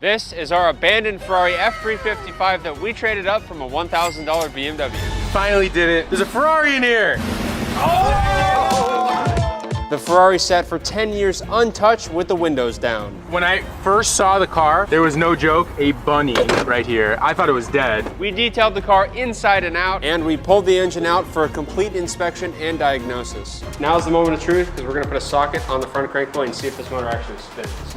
This is our abandoned Ferrari F355 that we traded up from a $1,000 BMW. Finally did it. There's a Ferrari in here. The Ferrari sat for 10 years untouched with the windows down. When I first saw the car, there was no joke, a bunny right here. I thought it was dead. We detailed the car inside and out, and we pulled the engine out for a complete inspection and diagnosis. Now's the moment of truth, because we're gonna put a socket on the front crank plate and see if this motor actually spins.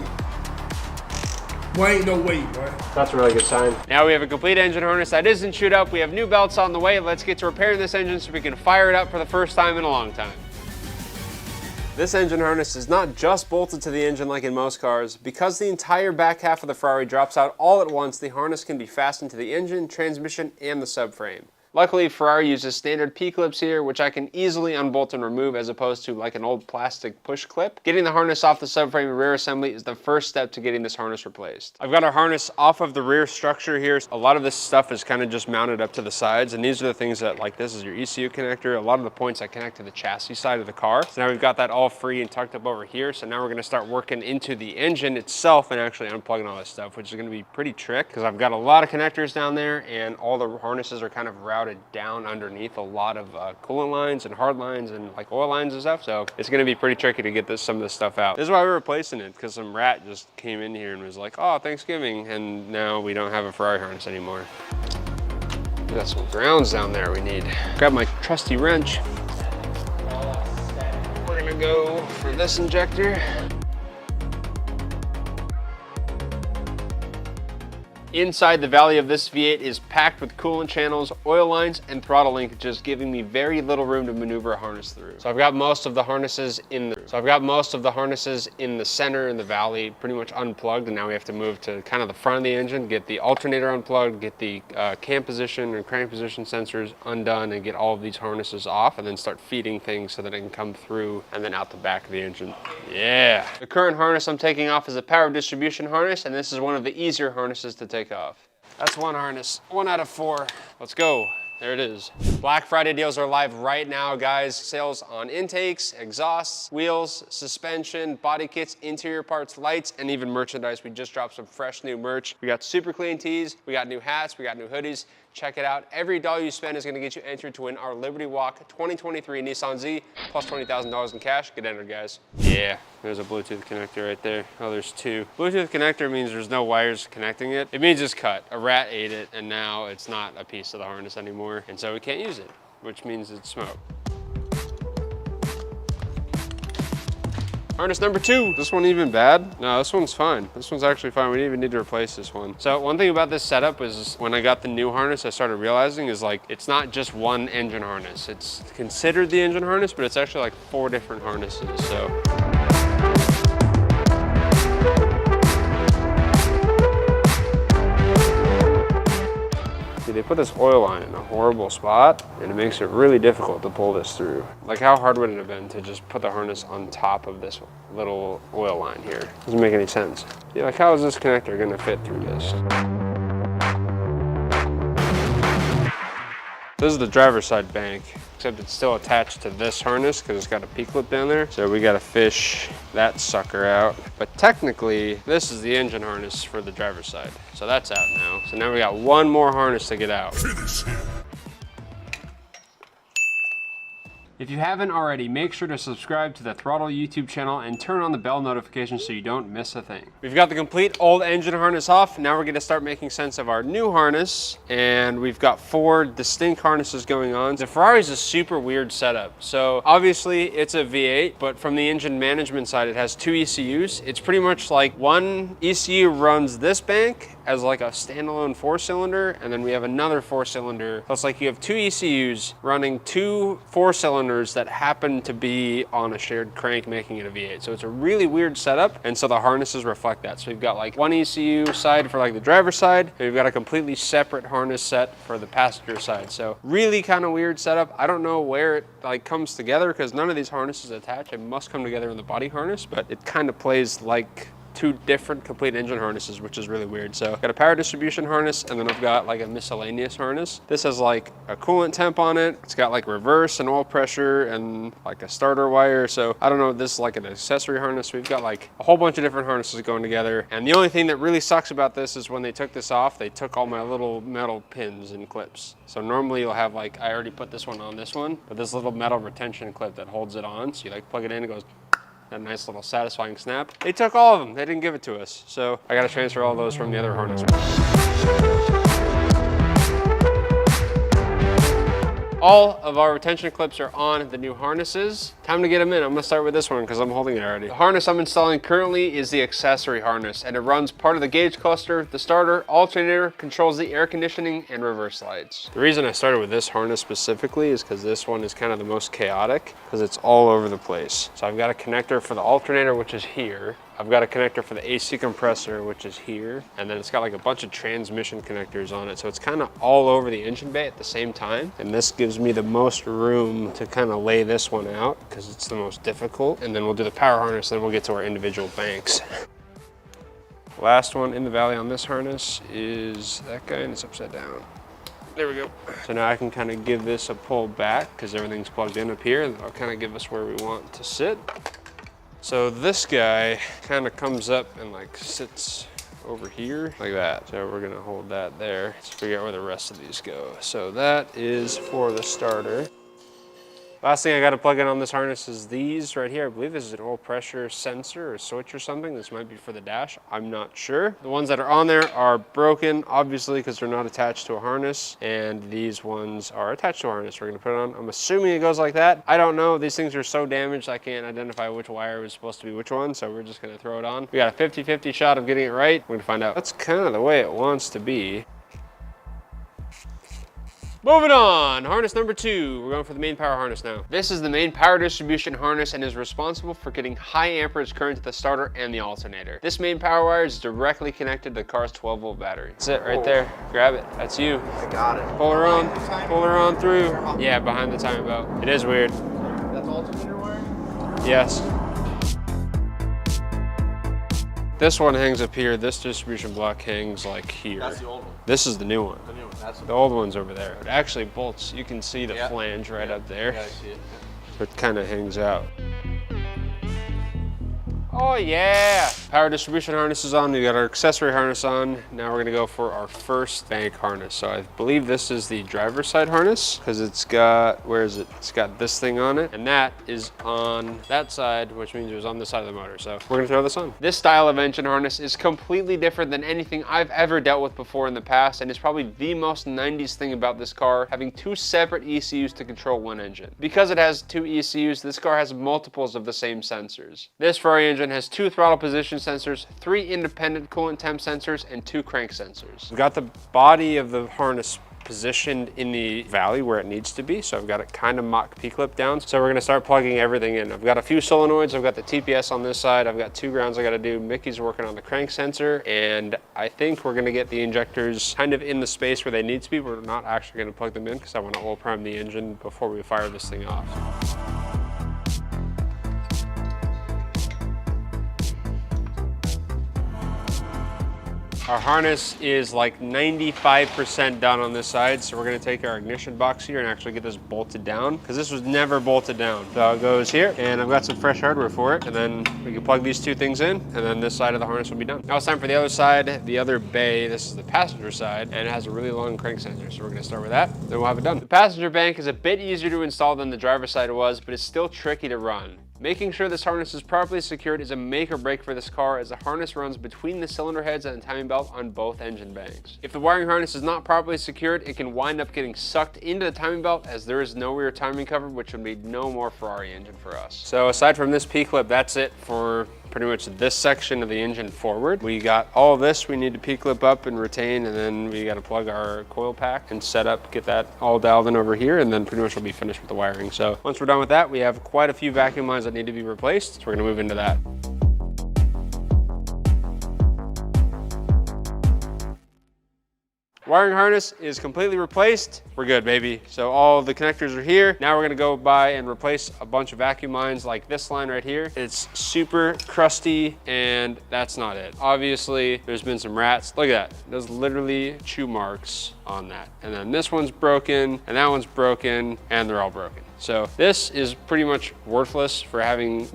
Boy, ain't no way, boy. That's a really good sign. Now we have a complete engine harness that isn't chewed up. We have new belts on the way. Let's get to repairing this engine so we can fire it up for the first time in a long time. This engine harness is not just bolted to the engine like in most cars. Because the entire back half of the Ferrari drops out all at once, the harness can be fastened to the engine, transmission, and the subframe. Luckily, Ferrari uses standard P-clips here, which I can easily unbolt and remove as opposed to like an old plastic push clip. Getting the harness off the subframe and rear assembly is the first step to getting this harness replaced. I've got our harness off of the rear structure here. A lot of this stuff is kind of just mounted up to the sides, and these are the things that, like this is your ECU connector, a lot of the points that connect to the chassis side of the car. So now we've got that all free and tucked up over here. So now we're gonna start working into the engine itself and actually unplugging all this stuff, which is gonna be pretty trick because I've got a lot of connectors down there and all the harnesses are kind of routed down underneath a lot of coolant lines and hard lines and like oil lines and stuff. So it's gonna be pretty tricky to get some of this stuff out. This is why we're replacing it, because some rat just came in here and was like, oh, Thanksgiving, and now we don't have a Ferrari harness anymore. We got some grounds down there we need. Grab my trusty wrench. We're gonna go for this injector. Inside the valley of this V8 is packed with coolant channels, oil lines, and throttle linkages, giving me very little room to maneuver a harness through. So I've got most of the harnesses in the center in the valley pretty much unplugged, and now we have to move to kind of the front of the engine, get the alternator unplugged, get the cam position and crank position sensors undone, and get all of these harnesses off, and then start feeding things so that it can come through and then out the back of the engine. Yeah. The current harness I'm taking off is a power distribution harness, and this is one of the easier harnesses to take off. That's one harness, 1 out of 4. Let's go. There it is. Black Friday deals are live right now, guys. Sales on intakes, exhausts, wheels, suspension, body kits, interior parts, lights, and even merchandise. We just dropped some fresh new merch. We got super clean tees, we got new hats, we got new hoodies. Check it out. Every dollar you spend is gonna get you entered to win our Liberty Walk 2023 Nissan Z plus $20,000 in cash. Get entered, guys. Yeah, there's a Bluetooth connector right there. Oh, there's 2. Bluetooth connector means there's no wires connecting it. It means it's cut. A rat ate it, and now it's not a piece of the harness anymore, and so we can't use it, which means it's smoke. Harness number 2. This one even bad? No, this one's fine. This one's actually fine. We didn't even need to replace this one. So one thing about this setup is when I got the new harness, I started realizing is like, it's not just one engine harness. It's considered the engine harness, but it's actually like 4 different harnesses, so. They put this oil line in a horrible spot, and it makes it really difficult to pull this through. Like, how hard would it have been to just put the harness on top of this little oil line here? Doesn't make any sense. Yeah, like, how is this connector gonna fit through this? This is the driver's side bank, except it's still attached to this harness because it's got a P-clip down there. So we gotta fish that sucker out. But technically, this is the engine harness for the driver's side. So that's out now. So now we got one more harness to get out. If you haven't already, make sure to subscribe to the throtl YouTube channel and turn on the bell notification so you don't miss a thing. We've got the complete old engine harness off. Now we're gonna start making sense of our new harness, and we've got 4 distinct harnesses going on. The Ferrari's a super weird setup. So obviously it's a V8, but from the engine management side, it has 2 ECUs. It's pretty much like one ECU runs this bank as like a standalone 4-cylinder, and then we have another 4-cylinder. So it's like you have 2 ECUs running 2 4-cylinders that happen to be on a shared crank, making it a V8. So it's a really weird setup, and so the harnesses reflect that. So we've got like one ECU side for like the driver's side, and we've got a completely separate harness set for the passenger side. So really kind of weird setup. I don't know where it like comes together because none of these harnesses attach. It must come together in the body harness, but it kind of plays like two different complete engine harnesses, which is really weird. So I've got a power distribution harness, and then I've got like a miscellaneous harness. This has like a coolant temp on it. It's got like reverse and oil pressure and like a starter wire. So I don't know if this is like an accessory harness. We've got like a whole bunch of different harnesses going together. And the only thing that really sucks about this is when they took this off, they took all my little metal pins and clips. So normally you'll have like, I already put this one on this one, but this little metal retention clip that holds it on. So you like plug it in, it goes, a nice little satisfying snap. They took all of them. They didn't give it to us. So I got to transfer all those from the other harness. All of our retention clips are on the new harnesses. Time to get them in. I'm gonna start with this one because I'm holding it already. The harness I'm installing currently is the accessory harness, and it runs part of the gauge cluster, the starter, alternator, controls the air conditioning, and reverse lights. The reason I started with this harness specifically is because this one is kind of the most chaotic because it's all over the place. So I've got a connector for the alternator, which is here. I've got a connector for the AC compressor, which is here. And then it's got like a bunch of transmission connectors on it. So it's kind of all over the engine bay at the same time. And this gives me the most room to kind of lay this one out because it's the most difficult. And then we'll do the power harness, then we'll get to our individual banks. Last one in the valley on this harness is that guy, and it's upside down. There we go. So now I can kind of give this a pull back because everything's plugged in up here. That'll kind of give us where we want to sit. So this guy kind of comes up and like sits over here like that. So we're gonna hold that there. Let's figure out where the rest of these go. So that is for the starter. Last thing I got to plug in on this harness is these right here. I believe this is an oil pressure sensor or switch or something. This might be for the dash. I'm not sure. The ones that are on there are broken, obviously, because they're not attached to a harness. And these ones are attached to a harness. We're going to put it on. I'm assuming it goes like that. I don't know. These things are so damaged, I can't identify which wire was supposed to be which one. So we're just going to throw it on. We got a 50-50 shot of getting it right. We're going to find out. That's kind of the way it wants to be. Moving on, harness number 2. We're going for the main power harness now. This is the main power distribution harness and is responsible for getting high amperage current to the starter and the alternator. This main power wire is directly connected to the car's 12-volt battery. That's it right there. Grab it. That's you. I got it. Pull her on. Pull her on through. Yeah, behind the timing belt. It is weird. That's alternator wire? Yes. This one hangs up here. This distribution block hangs like here. That's the old one. This is the new one. The new one. That's the old one's over there. It actually bolts. You can see the flange right up there. Yeah, I see it. So it kind of hangs out. Oh yeah! Power distribution harness is on. We got our accessory harness on. Now we're gonna go for our first bank harness. So I believe this is the driver's side harness because it's got, where is it? It's got this thing on it, and that is on that side, which means it was on the side of the motor. So we're gonna throw this on. This style of engine harness is completely different than anything I've ever dealt with before in the past, and is probably the most 90s thing about this car, having two separate ECUs to control one engine. Because it has two ECUs, this car has multiples of the same sensors. This Ferrari engine has 2 throttle position sensors, 3 independent coolant temp sensors, and 2 crank sensors. We've got the body of the harness positioned in the valley where it needs to be, so I've got it kind of mock P-clip down. So we're gonna start plugging everything in. I've got a few solenoids, I've got the TPS on this side, I've got 2 grounds I gotta do. Mickey's working on the crank sensor, and I think we're gonna get the injectors kind of in the space where they need to be. We're not actually gonna plug them in because I wanna oil prime the engine before we fire this thing off. Our harness is like 95% done on this side, so we're gonna take our ignition box here and actually get this bolted down, because this was never bolted down. So it goes here, and I've got some fresh hardware for it, and then we can plug these 2 things in, and then this side of the harness will be done. Now it's time for the other side, the other bay. This is the passenger side, and it has a really long crank sensor, so we're gonna start with that, then we'll have it done. The passenger bank is a bit easier to install than the driver's side was, but it's still tricky to run. Making sure this harness is properly secured is a make or break for this car, as the harness runs between the cylinder heads and the timing belt on both engine banks. If the wiring harness is not properly secured, it can wind up getting sucked into the timing belt, as there is no rear timing cover, which would be no more Ferrari engine for us. So aside from this P-clip, that's it for pretty much this section of the engine forward. We got all this we need to P-clip up and retain, and then we got to plug our coil pack and set up, get that all dialed in over here, and then pretty much we'll be finished with the wiring. So once we're done with that, we have quite a few vacuum lines that need to be replaced, so we're gonna move into that. Wiring harness is completely replaced. We're good, baby. So all the connectors are here. Now we're gonna go by and replace a bunch of vacuum lines like this line right here. It's super crusty and that's not it. Obviously, there's been some rats. Look at that. There's literally chew marks on that. And then this one's broken and that one's broken and they're all broken. So this is pretty much worthless for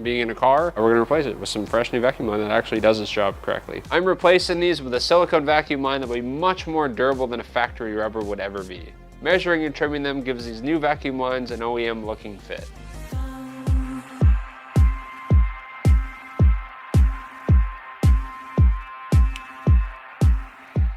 being in a car. We're gonna replace it with some fresh new vacuum line that actually does its job correctly. I'm replacing these with a silicone vacuum line that will be much more durable than a factory rubber would ever be. Measuring and trimming them gives these new vacuum lines an OEM looking fit.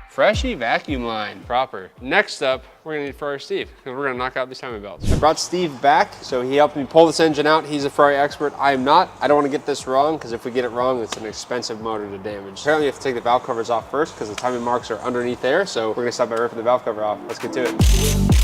Freshy vacuum line, proper. Next up, we're gonna need Ferrari Steve, because we're gonna knock out these timing belts. I brought Steve back, so he helped me pull this engine out. He's a Ferrari expert, I am not. I don't wanna get this wrong, because if we get it wrong, it's an expensive motor to damage. Apparently you have to take the valve covers off first, because the timing marks are underneath there, so we're gonna start by ripping the valve cover off. Let's get to it.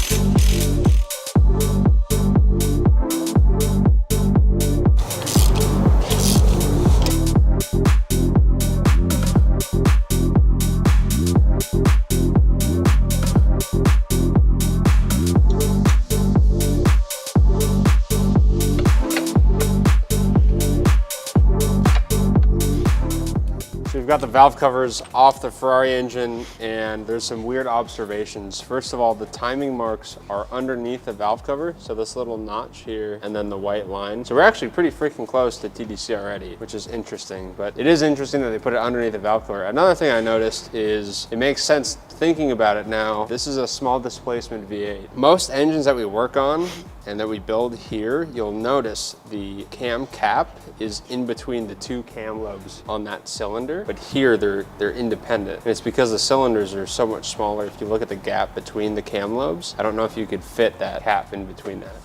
We've got the valve covers off the Ferrari engine and there's some weird observations. First of all, the timing marks are underneath the valve cover. So this little notch here and then the white line. So we're actually pretty freaking close to TDC already, which is interesting. But it is interesting that they put it underneath the valve cover. Another thing I noticed is it makes sense thinking about it now. This is a small displacement V8. Most engines that we work on and that we build here, you'll notice the cam cap is in between the two cam lobes on that cylinder, but here they're independent. And it's because the cylinders are so much smaller. If you look at the gap between the cam lobes, I don't know if you could fit that cap in between that.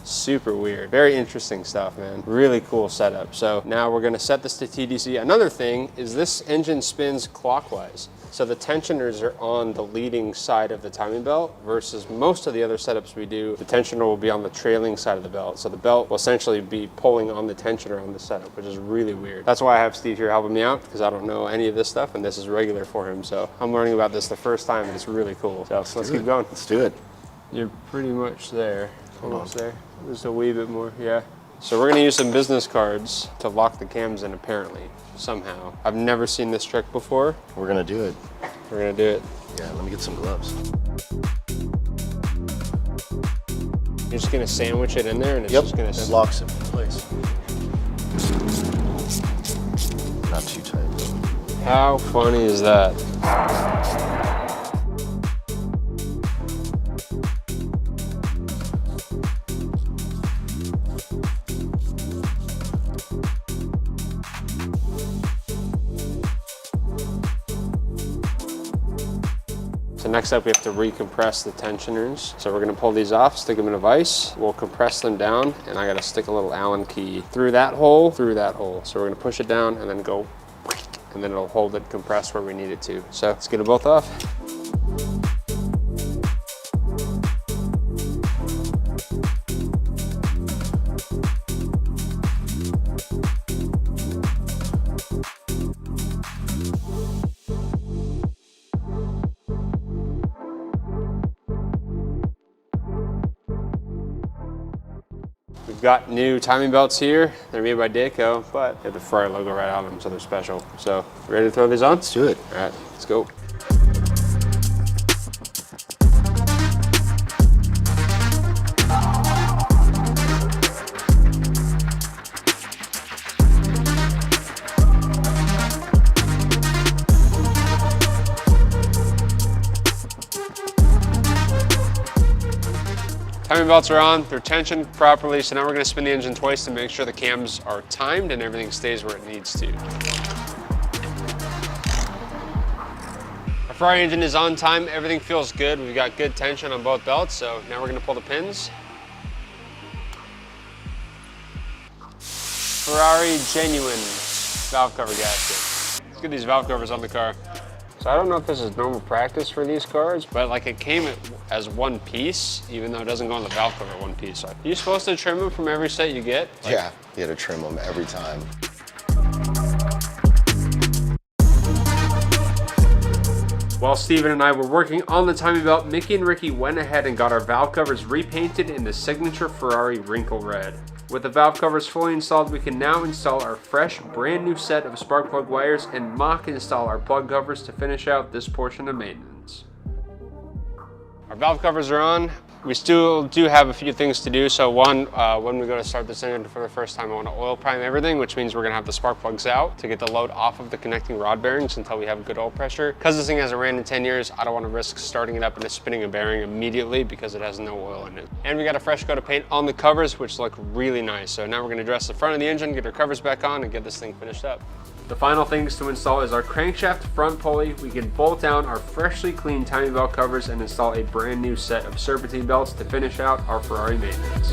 Super weird. Very interesting stuff, man. Really cool setup. So now we're gonna set this to TDC. Another thing is this engine spins clockwise. So the tensioners are on the leading side of the timing belt versus most of the other setups we do, the tensioner will be on the trailing side of the belt. So the belt will essentially be pulling on the tensioner on the setup, which is really weird. That's why I have Steve here helping me out, because I don't know any of this stuff and this is regular for him. So I'm learning about this the first time and it's really cool. So let's keep going. Let's do it. You're pretty much there. Almost there. Just a wee bit more, yeah. So we're gonna use some business cards to lock the cams in apparently, somehow. I've never seen this trick before. We're gonna do it. We're gonna do it. Yeah, let me get some gloves. You're just gonna sandwich it in there and it's Yep, just gonna... it locks it in place. Not too tight though. How funny is that? So next up we have to recompress the tensioners. So we're gonna pull these off, stick them in a vise. We'll compress them down and I gotta stick a little Allen key through that hole. So we're gonna push it down and then go, and then it'll hold it compressed where we need it to. So let's get them both off. We've got new timing belts here. They're made by Dayco, but they have the Ferrari logo right on them, so they're special. So, ready to throw these on? Let's do it. All right, let's go. Timing belts are on, they're tensioned properly, so now we're gonna spin the engine twice to make sure the cams are timed and everything stays where it needs to. Our Ferrari engine is on time, everything feels good. We've got good tension on both belts, so now we're gonna pull the pins. Ferrari genuine valve cover gasket. Let's get these valve covers on the car. So I don't know if this is normal practice for these cars, but like it came as one piece, even though it doesn't go on the valve cover one piece. So are you supposed to trim them from every set you get? Like, yeah, you gotta trim them every time. While Steven and I were working on the timing belt, Mickey and Ricky went ahead and got our valve covers repainted in the signature Ferrari wrinkle red. With the valve covers fully installed, we can now install our fresh, brand new set of spark plug wires and mock install our plug covers to finish out this portion of maintenance. Our valve covers are on. We still do have a few things to do. So one, when we go to start this engine for the first time, I want to oil prime everything, which means we're going to have the spark plugs out to get the load off of the connecting rod bearings until we have good oil pressure. Because this thing hasn't ran in 10 years, I don't want to risk starting it up and spinning a bearing immediately because it has no oil in it. And we got a fresh coat of paint on the covers, which look really nice. So now we're going to dress the front of the engine, get our covers back on, and get this thing finished up. The final things to install is our crankshaft front pulley. We can bolt down our freshly cleaned timing belt covers and install a brand new set of serpentine belts to finish out our Ferrari maintenance.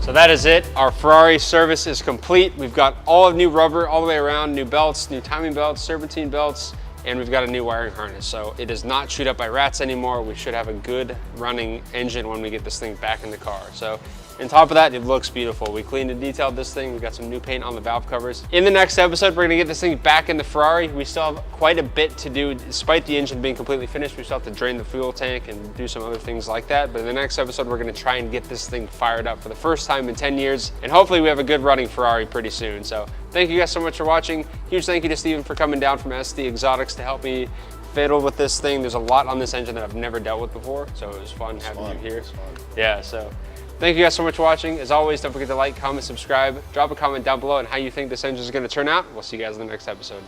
So that is it. Our Ferrari service is complete. We've got all of new rubber all the way around, new belts, new timing belts, serpentine belts, and we've got a new wiring harness. So it is not chewed up by rats anymore. We should have a good running engine when we get this thing back in the car. So on top of that, it looks beautiful. We cleaned and detailed this thing. We got some new paint on the valve covers. In the next episode, we're gonna get this thing back in the Ferrari. We still have quite a bit to do. Despite the engine being completely finished, we still have to drain the fuel tank and do some other things like that. But in the next episode, we're gonna try and get this thing fired up for the first time in 10 years. And hopefully we have a good running Ferrari pretty soon. So thank you guys so much for watching. Huge thank you to Steven for coming down from SD Exotics to help me fiddle with this thing. There's a lot on this engine that I've never dealt with before. So it was fun having you here. Yeah, so thank you guys so much for watching. As always, don't forget to like, comment, subscribe, drop a comment down below on how you think this engine is going to turn out. We'll see you guys in the next episode.